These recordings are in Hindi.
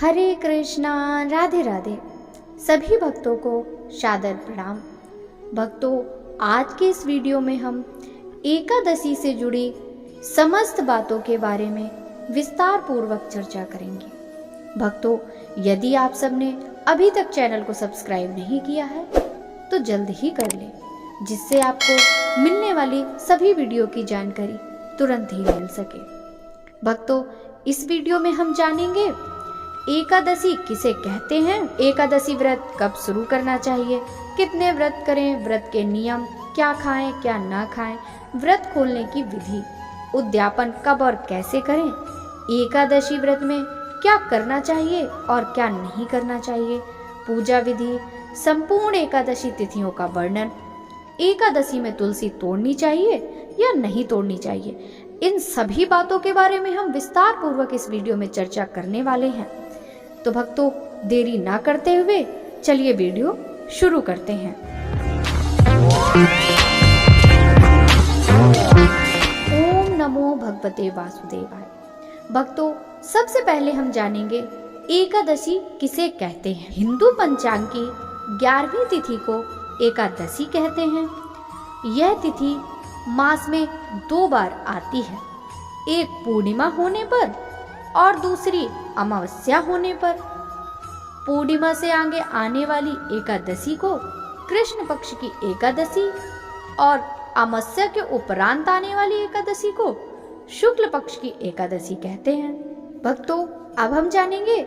हरे कृष्णा, राधे राधे। सभी भक्तों को सादर प्रणाम। भक्तों, आज के इस वीडियो में हम एकादशी से जुड़ी समस्त बातों के बारे में विस्तार पूर्वक चर्चा करेंगे। भक्तों, यदि आप सबने अभी तक चैनल को सब्सक्राइब नहीं किया है तो जल्द ही कर लें, जिससे आपको मिलने वाली सभी वीडियो की जानकारी तुरंत ही मिल सके। भक्तों, इस वीडियो में हम जानेंगे एकादशी किसे कहते हैं, एकादशी व्रत कब शुरू करना चाहिए, कितने व्रत करें, व्रत के नियम, क्या खाएं क्या ना खाएं, व्रत खोलने की विधि, उद्यापन कब और कैसे करें, एकादशी व्रत में क्या करना चाहिए और क्या नहीं करना चाहिए, पूजा विधि, संपूर्ण एकादशी तिथियों का वर्णन, एकादशी में तुलसी तोड़नी चाहिए या नहीं तोड़नी चाहिए, इन सभी बातों के बारे में हम विस्तार पूर्वक इस वीडियो में चर्चा करने वाले हैं। तो भक्तों, देरी ना करते हुए चलिए वीडियो शुरू करते हैं। ओम नमो भगवते वासुदेवाय। भक्तों, सबसे पहले हम जानेंगे एकादशी किसे कहते हैं। हिंदू पंचांग की 11वीं तिथि को एकादशी कहते हैं। यह तिथि मास में 2 बार आती है, एक पूर्णिमा होने पर और दूसरी अमावस्या होने पर। पूर्णिमा से आगे आने वाली एकादशी को कृष्ण पक्ष की एकादशी और अमावस्या के उपरांत आने वाली एकादशी को शुक्ल पक्ष की एकादशी कहते हैं। भक्तों, अब हम जानेंगे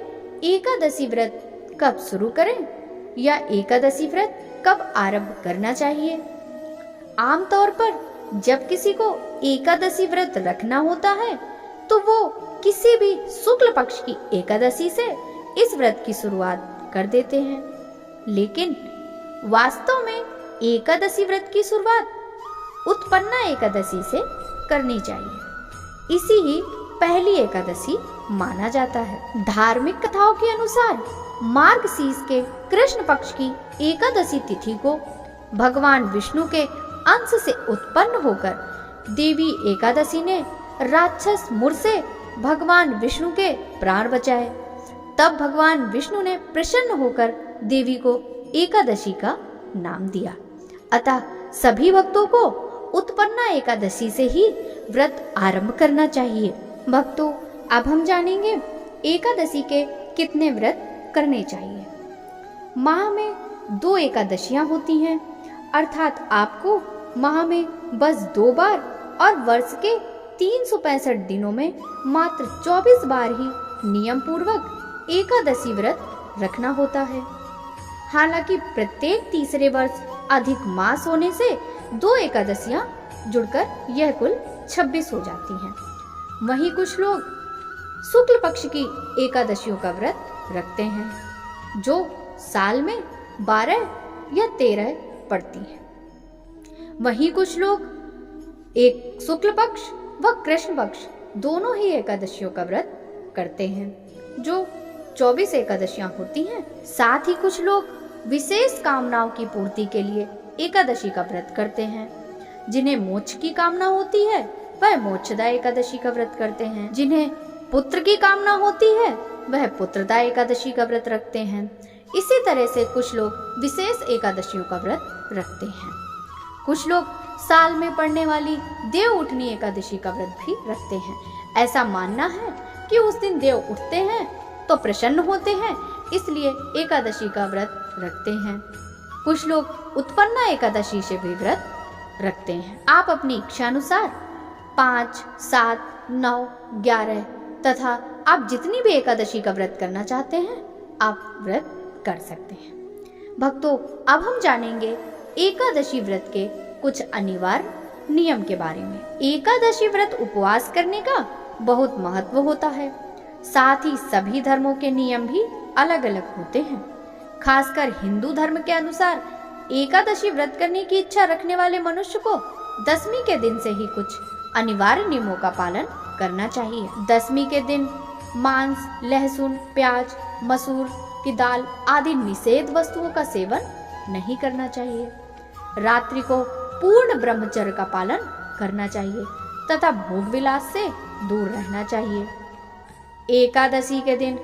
एकादशी व्रत कब शुरू करें या एकादशी व्रत कब आरंभ करना चाहिए। आमतौर पर जब किसी को एकादशी व्रत रखना होता है तो वो किसी भी शुक्ल पक्ष की एकादशी से इस व्रत की शुरुआत कर देते हैं, लेकिन वास्तव में एकादशी व्रत की शुरुआत उत्पन्ना एकादशी से करनी चाहिए। इसी ही पहली एकादशी माना जाता है। धार्मिक कथाओं के अनुसार मार्गशीर्ष के कृष्ण पक्ष की एकादशी तिथि को भगवान विष्णु के अंश से उत्पन्न होकर देवी एकादशी ने राक्षस मुर से भगवान विष्णु के प्राण बचाए। तब भगवान विष्णु ने प्रसन्न होकर देवी को एकादशी का नाम दिया। अतः सभी भक्तों को उत्पन्ना एकादशी से ही व्रत आरंभ करना चाहिए। भक्तों, अब हम जानेंगे एकादशी के कितने व्रत करने चाहिए। माह में 2 एकादशियां होती हैं, अर्थात आपको माह में बस 2 बार और वर्ष के 365 दिनों में मात्र 24 बार ही नियम पूर्वक एकादशी व्रत रखना होता है। हालांकि प्रत्येक तीसरे वर्ष अधिक मास होने से 2 एकादशियां जुड़कर यह कुल 26 हो जाती हैं। वहीं कुछ लोग शुक्ल पक्ष की एकादशियों का व्रत रखते हैं, जो साल में 12 या 13 पड़ती हैं। वहीं कुछ लोग एक शुक्ल पक्ष व कृष्ण पक्ष दोनों ही एकादशियों का व्रत करते हैं, जो 24 एकादशियां होती हैं। साथ ही कुछ लोग विशेष कामनाओं की पूर्ति के लिए एकादशी का व्रत करते हैं। जिन्हें मोक्ष की कामना होती है वह मोक्षदा एकादशी का व्रत करते हैं। जिन्हें पुत्र की कामना होती है वह पुत्रदा एकादशी का व्रत रखते हैं। इसी तरह से कुछ लोग विशेष एकादशियों का व्रत रखते हैं। कुछ लोग साल में पड़ने वाली देव उठनी एकादशी का व्रत भी रखते हैं। ऐसा मानना है कि उस दिन देव उठते हैं तो प्रसन्न होते हैं, इसलिए एकादशी का व्रत रखते हैं। कुछ लोग उत्पन्ना एकादशी से भी व्रत रखते हैं। आप अपनी इच्छा अनुसार 5, 7, 9, 11 तथा आप जितनी भी एकादशी का व्रत करना चाहते हैं आप व्रत कर सकते हैं। भक्तों, अब हम जानेंगे एकादशी व्रत के कुछ अनिवार्य नियम के बारे में। एकादशी व्रत उपवास करने का बहुत महत्व होता है। साथ ही सभी धर्मों के नियम भी अलग अलग होते हैं। खासकर हिंदू धर्म के अनुसार एकादशी व्रत करने की इच्छा रखने वाले मनुष्य को दशमी के दिन से ही कुछ अनिवार्य नियमों का पालन करना चाहिए। दशमी के दिन मांस, लहसुन, प्याज, मसूर की दाल आदि निषेध वस्तुओं का सेवन नहीं करना चाहिए। रात्रि को पूर्ण ब्रह्मचर्य का पालन करना चाहिए तथा भोग विलास से दूर रहना चाहिए। एकादशी के दिन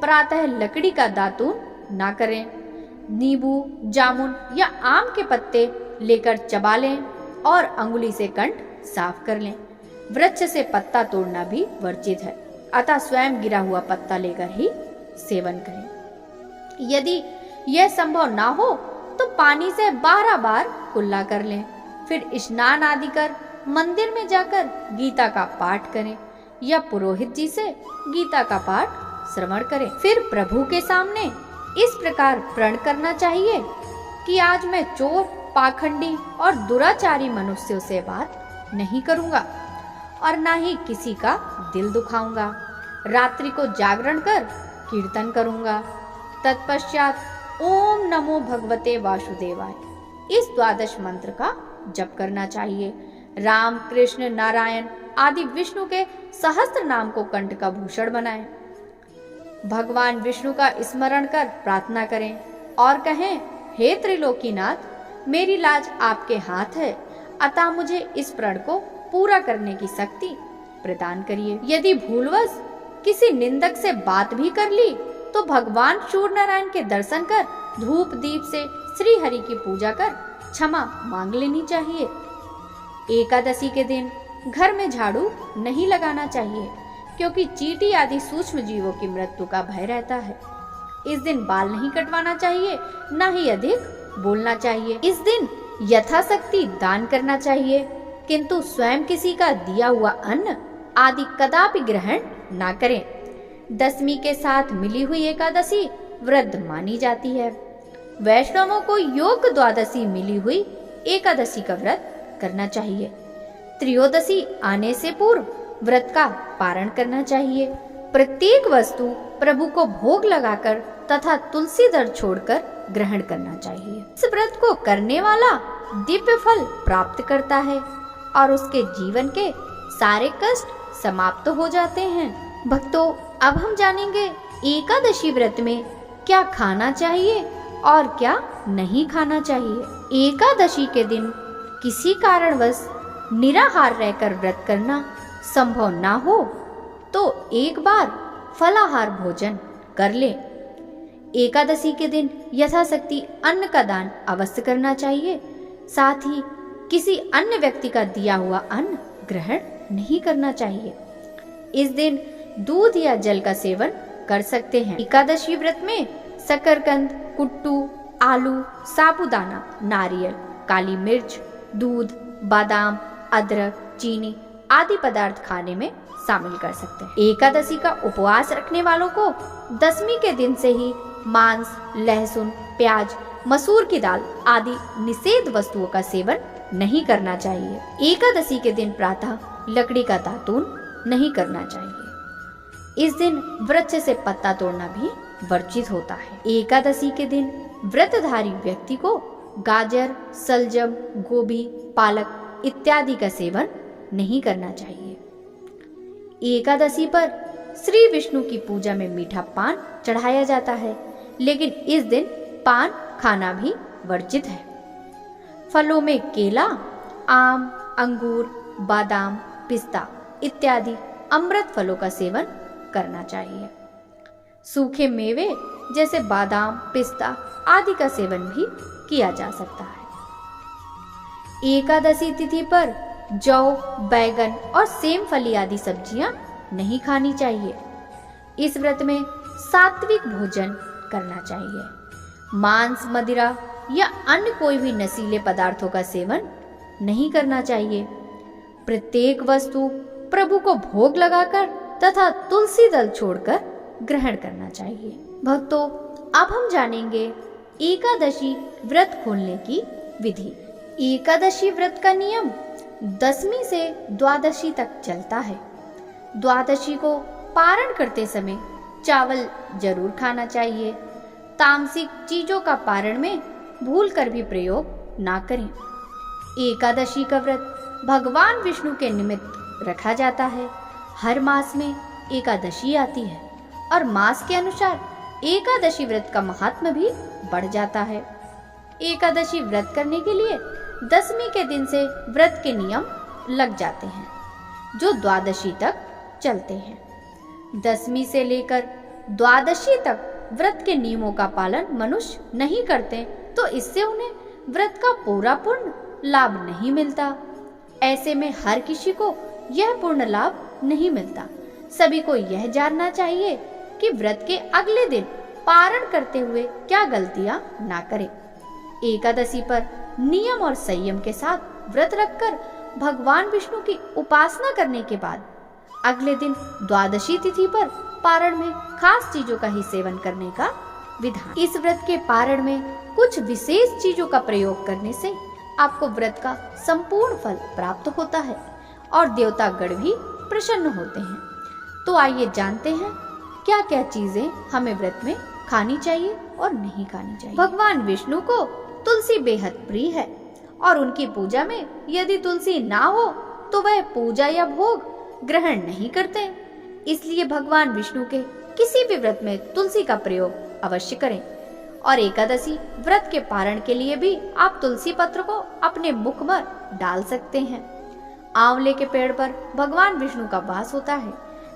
प्रातः लकड़ी का दातून ना करें। नींबू, जामुन या आम के पत्ते लेकर चबा लें और अंगुली से कंठ साफ कर लें। वृक्ष से पत्ता तोड़ना भी वर्जित है, अतः स्वयं गिरा हुआ पत्ता लेकर ही सेवन करें। यदि यह संभव ना हो तो पानी से 12 बार कुल्ला कर लें, फिर स्नान आदि कर मंदिर में जाकर गीता का पाठ करें या पुरोहित जी से गीता का पाठ श्रवण करें। फिर प्रभु के सामने इस प्रकार प्रण करना चाहिए कि आज मैं चोर, पाखंडी और दुराचारी मनुष्यों से बात नहीं करूंगा और ना ही किसी का दिल दुखाऊंगा। रात्रि को जागरण कर कीर्तन करूंगा। तत्पश्चात ओम नमो भगवते वासुदेवाय इस द्वादश मंत्र का जप करना चाहिए। राम, कृष्ण, नारायण आदि विष्णु के सहस्त्र नाम को कंठ का भूषण बनाएं। भगवान विष्णु का स्मरण कर प्रार्थना करें और कहें, हे त्रिलोकीनाथ, मेरी लाज आपके हाथ है, अतः मुझे इस प्रण को पूरा करने की शक्ति प्रदान करिए। यदि भूलवश किसी निंदक से बात भी कर ली तो भगवान सूर्य नारायण के दर्शन कर धूप दीप से श्री हरि की पूजा कर क्षमा मांग लेनी चाहिए। एकादशी के दिन घर में झाड़ू नहीं लगाना चाहिए, क्योंकि चींटी आदि सूक्ष्म जीवों की मृत्यु का भय रहता है। इस दिन बाल नहीं कटवाना चाहिए, न ही अधिक बोलना चाहिए। इस दिन यथाशक्ति दान करना चाहिए, किंतु स्वयं किसी का दिया हुआ अन्न आदि कदापि ग्रहण ना करें। दशमी के साथ मिली हुई एकादशी व्रत मानी जाती है। वैष्णवों को योग द्वादशी मिली हुई एकादशी का व्रत करना चाहिए। त्रयोदशी आने से पूर्व व्रत का पारण करना चाहिए। प्रत्येक वस्तु प्रभु को भोग लगाकर तथा तुलसी दल छोड़कर ग्रहण करना चाहिए। इस व्रत को करने वाला दिव्य फल प्राप्त करता है और उसके जीवन के सारे कष्ट समाप्त हो जाते हैं। भक्तों, अब हम जानेंगे एकादशी व्रत में क्या खाना चाहिए और क्या नहीं खाना चाहिए। एकादशी के दिन किसी कारणवश निराहार रहकर व्रत करना संभव ना हो तो एक बार फलाहार भोजन कर ले। एकादशी के दिन यथाशक्ति अन्न का दान अवश्य करना चाहिए। साथ ही किसी अन्य व्यक्ति का दिया हुआ अन्न ग्रहण नहीं करना चाहिए। इस दिन दूध या जल का सेवन कर सकते हैं। एकादशी व्रत में शकरकंद, कुट्टू, आलू, साबूदाना, नारियल, काली मिर्च, दूध, बादाम, अदरक, चीनी आदि पदार्थ खाने में शामिल कर सकते हैं। एकादशी का उपवास रखने वालों को दशमी के दिन से ही मांस, लहसुन, प्याज, मसूर की दाल आदि निषेध वस्तुओं का सेवन नहीं करना चाहिए। एकादशी के दिन प्रातः लकड़ी का दातून नहीं करना चाहिए। इस दिन वृक्ष से पत्ता तोड़ना भी वर्जित होता है। एकादशी के दिन व्रतधारी व्यक्ति को गाजर, सलजम, गोभी, पालक इत्यादि का सेवन नहीं करना चाहिए। एकादशी पर श्री विष्णु की पूजा में मीठा पान चढ़ाया जाता है, लेकिन इस दिन पान खाना भी वर्जित है। फलों में केला, आम, अंगूर, बादाम, पिस्ता इत्यादि अमृत फलों का सेवन करना चाहिए। सूखे मेवे जैसे बादाम, पिस्ता आदि का सेवन भी किया जा सकता है। एकादशी तिथि पर जौ, बैगन और सेम फली आदि सब्जियां नहीं खानी चाहिए। इस व्रत में सात्विक भोजन करना चाहिए। मांस, मदिरा या अन्य कोई भी नशीले पदार्थों का सेवन नहीं करना चाहिए। प्रत्येक वस्तु प्रभु को भोग लगाकर तथा तुलसी दल छोड़कर ग्रहण करना चाहिए। भक्तों, अब हम जानेंगे एकादशी व्रत खोलने की विधि। एकादशी व्रत का नियम दशमी से द्वादशी तक चलता है। द्वादशी को पारण करते समय चावल जरूर खाना चाहिए। तामसिक चीजों का पारण में भूल कर भी प्रयोग ना करें। एकादशी का व्रत भगवान विष्णु के निमित्त रखा जाता है। हर मास में एकादशी आती है और मास के अनुसार एकादशी व्रत का महात्म्य भी बढ़ जाता है। एकादशी व्रत करने के लिए दशमी के दिन से व्रत के नियम लग जाते हैं, जो द्वादशी तक चलते हैं। दशमी से लेकर द्वादशी तक व्रत के नियमों का पालन मनुष्य नहीं करते तो इससे उन्हें व्रत का पूर्ण लाभ नहीं मिलता। ऐसे में हर किसी को यह पूर्ण लाभ नहीं मिलता। सभी को यह जानना चाहिए कि व्रत के अगले दिन पारण करते हुए क्या गलतियां ना करें। एकादशी पर नियम और संयम के साथ व्रत रखकर भगवान विष्णु की उपासना करने के बाद अगले दिन द्वादशी तिथि पर पारण में खास चीजों का ही सेवन करने का विधान। इस व्रत के पारण में कुछ विशेष चीजों का प्रयोग करने से आपको व्रत का संपूर्ण फल प्राप्त होता है और देवतागण भी प्रसन्न होते हैं। तो आइए जानते हैं क्या क्या चीजें हमें व्रत में खानी चाहिए और नहीं खानी चाहिए। भगवान विष्णु को तुलसी बेहद प्रिय है और उनकी पूजा में यदि तुलसी ना हो तो वह पूजा या भोग ग्रहण नहीं करते। इसलिए भगवान विष्णु के किसी भी व्रत में तुलसी का प्रयोग अवश्य करें। और एकादशी व्रत के पारण के लिए भी आप तुलसी पत्र को अपने मुख पर डाल सकते हैं। आंवले के पेड़ पर भगवान विष्णु का वास होता है,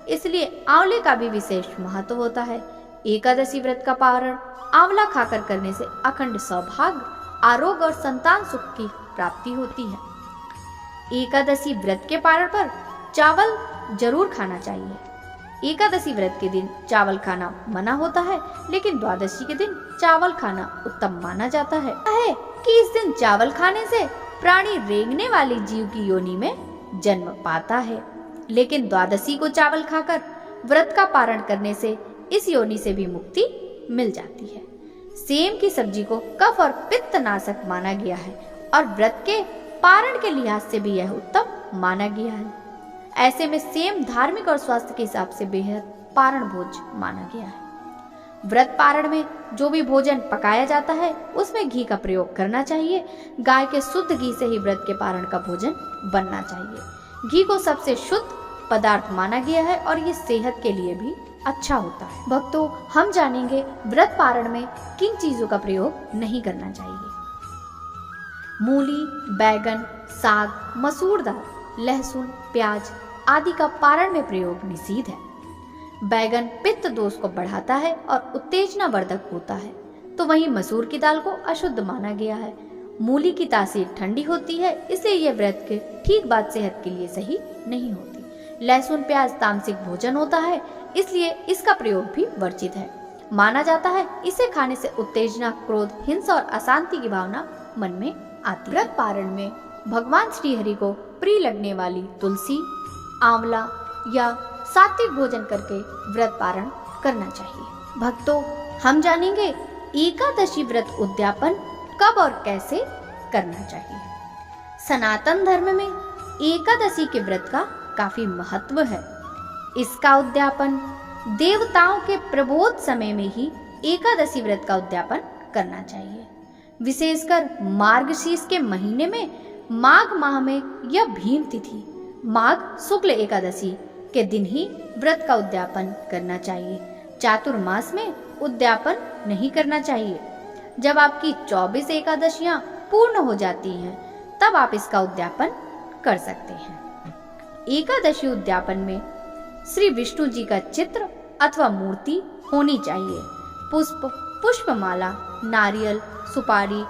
इसलिए आंवले का भी विशेष महत्व होता है। एकादशी व्रत का पारण आंवला खाकर करने से अखंड सौभाग्य, आरोग्य और संतान सुख की प्राप्ति होती है। एकादशी व्रत के पारण पर चावल जरूर खाना चाहिए। एकादशी व्रत के दिन चावल खाना मना होता है, लेकिन द्वादशी के दिन चावल खाना उत्तम माना जाता है कि इस दिन चावल खाने से प्राणी रेंगने वाली जीव की योनि में जन्म पाता है। लेकिन द्वादशी को चावल खाकर व्रत का पारण करने से इस योनि से भी मुक्ति मिल जाती है। सेम की सब्जी को कफ और पित्त नाशक माना गया है और व्रत के पारण के लिहाज से भी यह उत्तम माना गया है। ऐसे में सेम धार्मिक और स्वास्थ्य के हिसाब से बेहद पारण भोज माना गया है। व्रत पारण में जो भी भोजन पकाया जाता है उसमें घी का प्रयोग करना चाहिए। गाय के शुद्ध घी से ही व्रत के पारण का भोजन बनना चाहिए। घी को सबसे शुद्ध पदार्थ माना गया है और ये सेहत के लिए भी अच्छा होता है। भक्तों, हम जानेंगे व्रत पारण में किन चीजों का प्रयोग नहीं करना चाहिए। मूली, बैगन, साग, मसूर दाल, लहसुन, प्याज आदि का पारण में प्रयोग निषिद्ध है। बैगन पित्त दोष को बढ़ाता है और उत्तेजना वर्धक होता है, तो वहीं मसूर की दाल को अशुद्ध माना गया है। मूली की तासीर ठंडी होती है, इसलिए यह व्रत के ठीक बाद सेहत के लिए सही नहीं होती। लहसुन प्याज तामसिक भोजन होता है, इसलिए इसका प्रयोग भी वर्जित है। माना जाता है इसे खाने से उत्तेजना, क्रोध, हिंसा और अशांति की भावना मन में आती है। व्रत पारण में भगवान श्री हरि को प्रिय लगने वाली तुलसी, आंवला या सात्विक भोजन करके व्रत पारण करना चाहिए। भक्तों, हम जानेंगे एकादशी व्रत उद्यापन कब और कैसे करना चाहिए। सनातन धर्म में एकादशी के व्रत का काफी महत्व है। इसका उद्यापन देवताओं के प्रबोध समय में ही एकादशी व्रत का उद्यापन करना चाहिए। विशेषकर मार्गशीर्ष के महीने में माघ माह में यह भीम तिथि माघ शुक्ल एकादशी के दिन ही व्रत का उद्यापन करना चाहिए। चातुर्मास में उद्यापन नहीं करना चाहिए। जब आपकी 24 एकादशियां पूर्ण हो जाती हैं, तब आप इसका उद्यापन कर सकते हैं। एकादशी उद्यापन में श्री विष्णु जी का चित्र अथवा मूर्ति होनी चाहिए। पुष्पमाला, नारियल, सुपारी,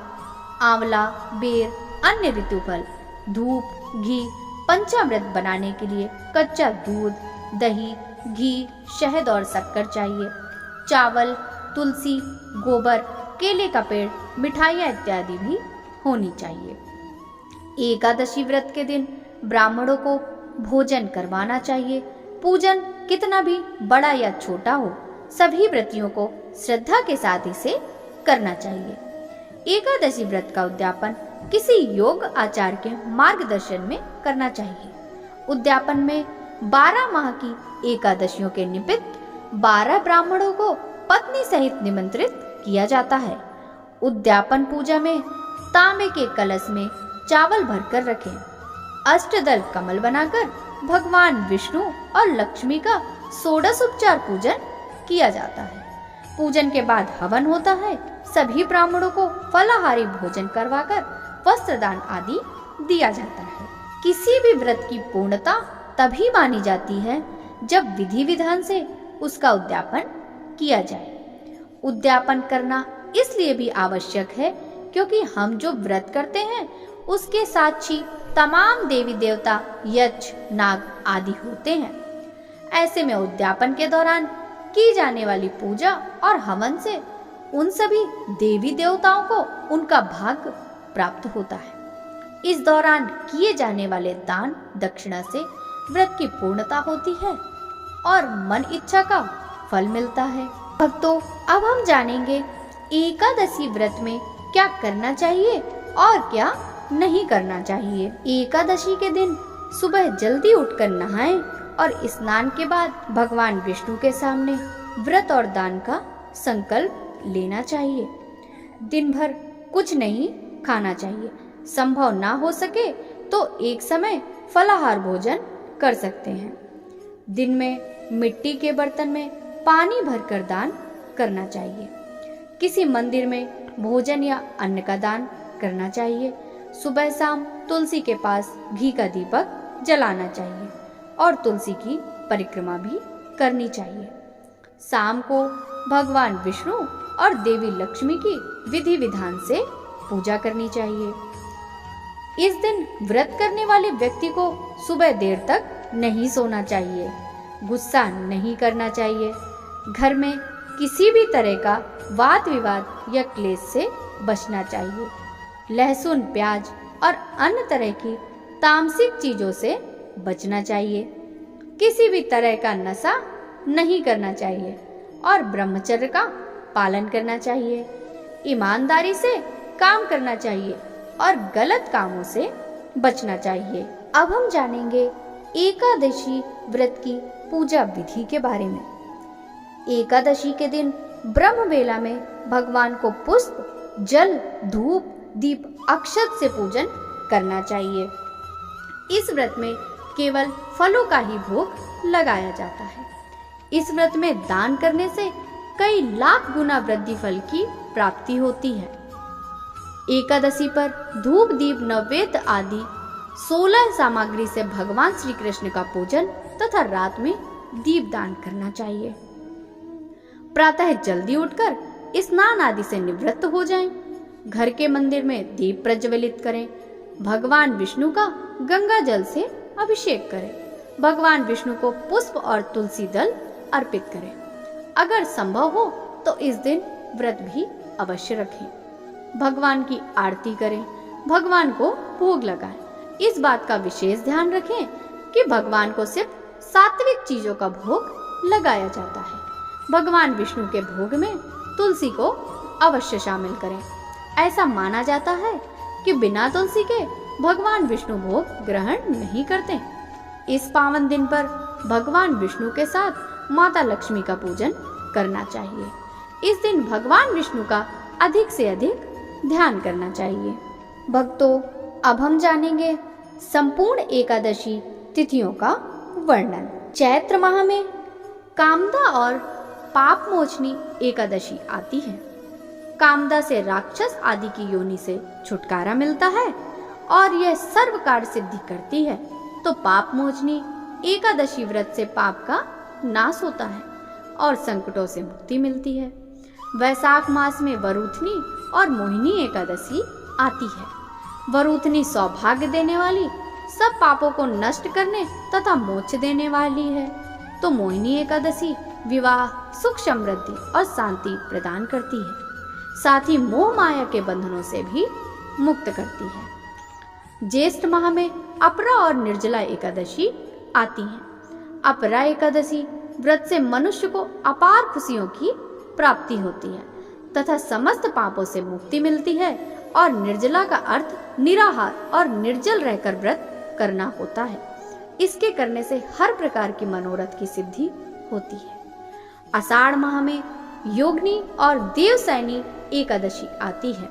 आंवला, बेर, अन्य ऋतुफल, धूप, घी, पंचामृत बनाने के लिए कच्चा दूध, दही, घी, शहद और शक्कर चाहिए। चावल, तुलसी, गोबर, केले का पेड़, मिठाइयाँ इत्यादि भी होनी चाहिए। एकादशी व्रत के दिन ब्राह्मणों को भोजन करवाना चाहिए। पूजन कितना भी बड़ा या छोटा हो, सभी व्रतियों को श्रद्धा के साथ इसे करना चाहिए। एकादशी व्रत का उद्यापन किसी योग आचार्य के मार्गदर्शन में करना चाहिए। उद्यापन में 12 माह की एकादशियों के निमित्त 12 ब्राह्मणों को पत्नी सहित निमंत्रित किया जाता है। उद्यापन पूजा में तांबे के कलश में चावल भरकर रखें। अष्टदल कमल बनाकर भगवान विष्णु और लक्ष्मी का षोडशोपचार पूजन किया जाता है। पूजन के बाद हवन होता है। सभी ब्राह्मणों को फलाहारी भोजन करवाकर वस्त्रदान आदि दिया जाता है। किसी भी व्रत की पूर्णता तभी मानी जाती है जब विधि विधान से उसका उद्यापन किया जाए। उद्यापन करना इसलिए भी आवश्यक है क्योंकि हम जो व्रत करते हैं उसके साक्षी तमाम देवी देवता, यक्ष, नाग आदि होते हैं। ऐसे में उद्यापन के दौरान की जाने वाली पूजा और हवन से उन सभी देवी देवताओं को उनका भाग प्राप्त होता है। इस दौरान किए जाने वाले दान दक्षिणा से व्रत की पूर्णता होती है और मन इच्छा का फल मिलता है। भक्तों, अब हम जानेंगे एकादशी व्रत में क्या करना चाहिए और क्या नहीं करना चाहिए। एकादशी के दिन सुबह जल्दी उठकर नहाएं और स्नान के बाद भगवान विष्णु के सामने व्रत और दान का संकल्प लेना चाहिए। दिन भर कुछ नहीं खाना चाहिए। संभव ना हो सके तो एक समय फलाहार भोजन कर सकते हैं। दिन में मिट्टी के बर्तन में पानी भरकर दान करना चाहिए। किसी मंदिर में भोजन या अन्न का दान करना चाहिए। सुबह शाम तुलसी के पास घी का दीपक जलाना चाहिए और तुलसी की परिक्रमा भी करनी चाहिए। शाम को भगवान विष्णु और देवी लक्ष्मी की विधि विधान से पूजा करनी चाहिए। इस दिन व्रत करने वाले व्यक्ति को सुबह देर तक नहीं सोना चाहिए। गुस्सा नहीं करना चाहिए। घर में किसी भी तरह का वाद विवाद या क्लेश से बचना चाहिए। लहसुन, प्याज और अन्य तरह की तामसिक चीजों से बचना चाहिए। किसी भी तरह का नशा नहीं करना चाहिए और ब्रह्मचर्य का पालन करना चाहिए। ईमानदारी से काम करना चाहिए और गलत कामों से बचना चाहिए। अब हम जानेंगे एकादशी व्रत की पूजा विधि के बारे में। एकादशी के दिन ब्रह्म बेला में भगवान को पुष्प, जल, धूप, दीप, अक्षत से पूजन करना चाहिए। इस व्रत में केवल फलों का ही भोग लगाया जाता है। इस व्रत में दान करने से कई लाख गुना वृद्धि फल की प्राप्ति होती है। एकादशी पर धूप, दीप, नैवेद्य आदि 16 सामग्री से भगवान श्री कृष्ण का पूजन तथा रात में दीप दान करना चाहिए। प्रातः जल्दी उठकर स्नान आदि से निवृत्त हो जाएं। घर के मंदिर में दीप प्रज्वलित करें। भगवान विष्णु का गंगा जल से अभिषेक करें। भगवान विष्णु को पुष्प और तुलसी दल अर्पित करें। अगर संभव हो तो इस दिन व्रत भी अवश्य रखें। भगवान की आरती करें। भगवान को भोग लगाएं। इस बात का विशेष ध्यान रखें कि भगवान को सिर्फ सात्विक चीजों का भोग लगाया जाता है। भगवान विष्णु के भोग में तुलसी को अवश्य शामिल करें। ऐसा माना जाता है कि बिना तुलसी के भगवान विष्णु भोग ग्रहण नहीं करते। इस पावन दिन पर भगवान विष्णु के साथ माता लक्ष्मी का पूजन करना चाहिए। इस दिन भगवान विष्णु का अधिक से अधिक ध्यान करना चाहिए। भक्तों, अब हम जानेंगे संपूर्ण एकादशी तिथियों का वर्णन। चैत्र माह में कामदा और पाप मोचनी एकादशी आती है। कामदा से राक्षस आदि की योनि से छुटकारा मिलता है और यह सर्व कार्य सिद्धि करती है। तो पाप मोचनी एकादशी व्रत से पाप का नाश होता है और संकटों से मुक्ति मिलती है। वैशाख मास में वरूथनी और मोहिनी एकादशी आती है। वरूथनी सौभाग्य देने वाली, सब पापों को नष्ट करने तथा मोक्ष देने वाली है। तो मोहिनी एकादशी विवाह, सुख, समृद्धि और शांति प्रदान करती है। साथ ही मोह माया के बंधनों से भी मुक्त करती है। ज्येष्ठ माह में अपरा और निर्जला एकादशी आती हैं। अपरा एकादशी व्रत से मनुष्य को अपार खुशियों की प्राप्ति होती है तथा समस्त पापों से मुक्ति मिलती है। और निर्जला का अर्थ निराहार और निर्जल रहकर व्रत करना होता है। इसके करने से हर प्रकार की मनोरथ की सिद्धि होती है। आषाढ़ माह में योगिनी और देवसैनी एकादशी आती है।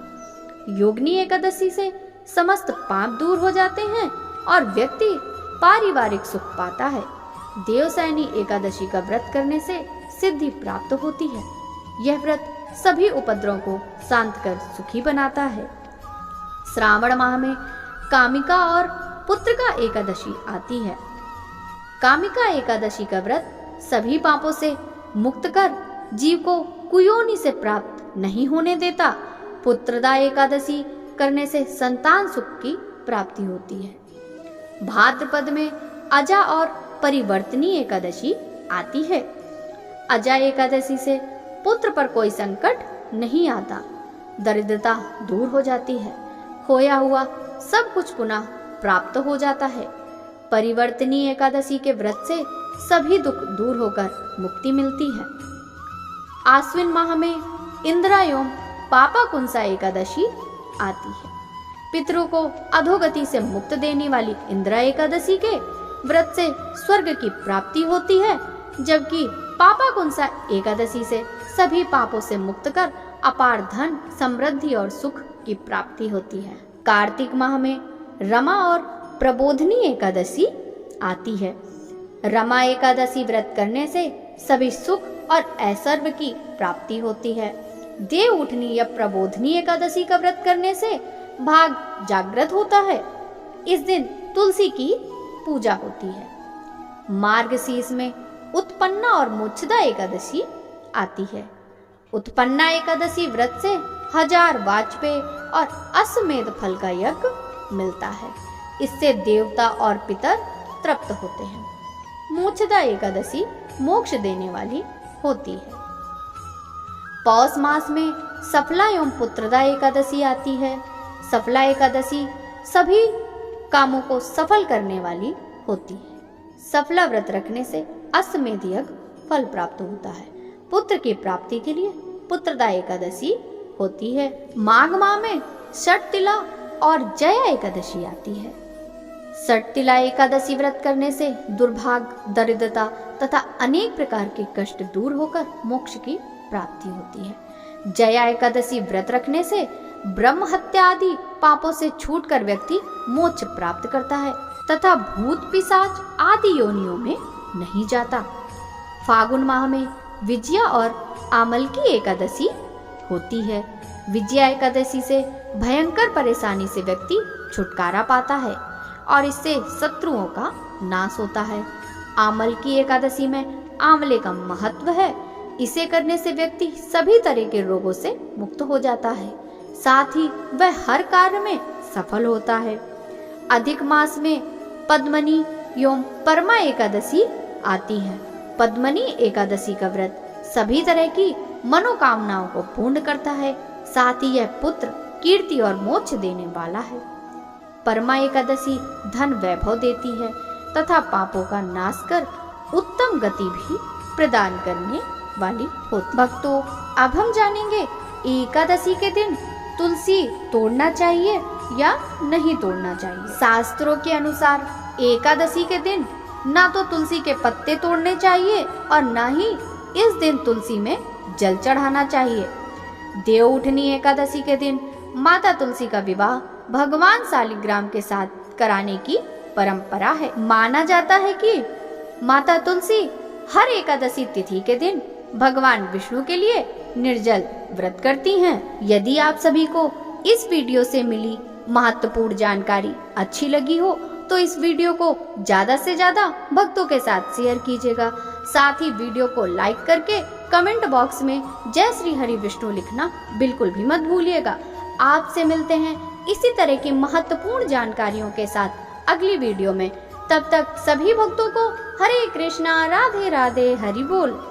योगिनी एकादशी से समस्त पाप दूर हो जाते हैं और व्यक्ति पारिवारिक सुख पाता है। देवसैनी एकादशी का व्रत करने से सिद्धि प्राप्त होती है। यह व्रत सभी उपद्रवों को शांत कर सुखी बनाता है। श्रावण माह में कामिका और पुत्रिका एकादशी आती है। कामिका एकादशी का व्रत सभी पापों से मुक्त कर जीव को कुयोनि से प्राप्त नहीं होने देता। पुत्रदा एकादशी करने से संतान सुख की प्राप्ति होती है। भाद्रपद में अजा और परिवर्तनी एकादशी आती है। अजा एकादशी से पुत्र पर कोई संकट नहीं आता, दरिद्रता दूर हो जाती है, खोया हुआ सब कुछ पुनः प्राप्त हो जाता है। परिवर्तनी एकादशी के व्रत से सभी दुख दूर होकर मुक्ति मिलती है। आश्विन माह में इंदिरा एवं पापाकुंसा एकादशी आती है। पितरों को अधोगति से मुक्त देने वाली इंदिरा एकादशी के व्रत से स्वर्ग की प्राप्ति होती है, जबकि पापाकुंसा एकादशी से सभी पापों से मुक्त कर अपार धन, समृद्धि और सुख की प्राप्ति होती है। कार्तिक माह में रमा और प्रबोधनी एकादशी आती है। रमा एकादशी व्रत करने से सभी सुख और ऐश्वर्य की प्राप्ति होती है। देव उठनी या प्रबोधनी एकादशी का व्रत करने से भाग जागृत होता है। इस दिन तुलसी की पूजा होती है। मार्गशीर्ष में उत्पन्ना और मोक्षदा एकादशी आती है। उत्पन्ना एकादशी व्रत से 1000 वाजपेय और अश्वमेध फल का यज्ञ मिलता है। इससे देवता और पितर तृप्त होते हैं। मोक्षदा एकादशी मोक्ष देने वाली होती है। पौष मास में सफला एवं पुत्रदा एकादशी आती है। सफला एकादशी सभी कामों को सफल करने वाली होती है। सफला व्रत रखने से अश्वमेध यज्ञ फल प्राप्त होता है। पुत्र की प्राप्ति के लिए पुत्रदा एकादशी होती है। माघ माह में षटतिला और जया एकादशी आती है। षटतिला एकादशी व्रत करने से दुर्भाग्य, दरिद्रता तथा अनेक प्रकार के कष्ट दूर होकर मोक्ष की प्राप्ति होती है। जया एकादशी व्रत रखने से ब्रह्म हत्या आदि पापों से छूटकर व्यक्ति मोक्ष प्राप्त करता है तथा भूत पिशाच आदि योनियों में नहीं जाता। फागुन माह में विजया और आमलकी एकादशी होती है। विजया एकादशी से भयंकर परेशानी से व्यक्ति छुटकारा पाता है और इससे शत्रुओं का नाश होता है। आमलकी एकादशी में आंवले का महत्व है। इसे करने से व्यक्ति सभी तरह के रोगों से मुक्त हो जाता है, साथ ही वह हर कार्य में सफल होता है। अधिक मास में पद्मनी एवं परमा एकादशी आती है। पद्मनी एकादशी का व्रत सभी तरह की मनोकामनाओं को पूर्ण करता है, साथ ही यह पुत्र, कीर्ति और मोक्ष देने वाला है। परमा एकादशी धन वैभव देती है तथा पापों का नाश कर उत्तम गति भी प्रदान करने वाली होती। भक्तों, अब हम जानेंगे एकादशी के दिन तुलसी तोड़ना चाहिए या नहीं तोड़ना चाहिए। शास्त्रों के अनुसार एकादशी के दिन ना तो तुलसी के पत्ते तोड़ने चाहिए और ना ही इस दिन तुलसी में जल चढ़ाना चाहिए। देव उठनी एकादशी के दिन माता तुलसी का विवाह भगवान शालिग्राम के साथ कराने की परंपरा है। माना जाता है कि माता तुलसी हर एकादशी तिथि के दिन भगवान विष्णु के लिए निर्जल व्रत करती हैं। यदि आप सभी को इस वीडियो से मिली महत्वपूर्ण जानकारी अच्छी लगी हो तो इस वीडियो को ज्यादा से ज्यादा भक्तों के साथ शेयर कीजिएगा। साथ ही वीडियो को लाइक करके कमेंट बॉक्स में जय श्री हरि विष्णु लिखना बिल्कुल भी मत भूलिएगा। आपसे मिलते हैं इसी तरह की महत्वपूर्ण जानकारियों के साथ अगली वीडियो में। तब तक सभी भक्तों को हरे कृष्णा, राधे राधे, हरि बोल।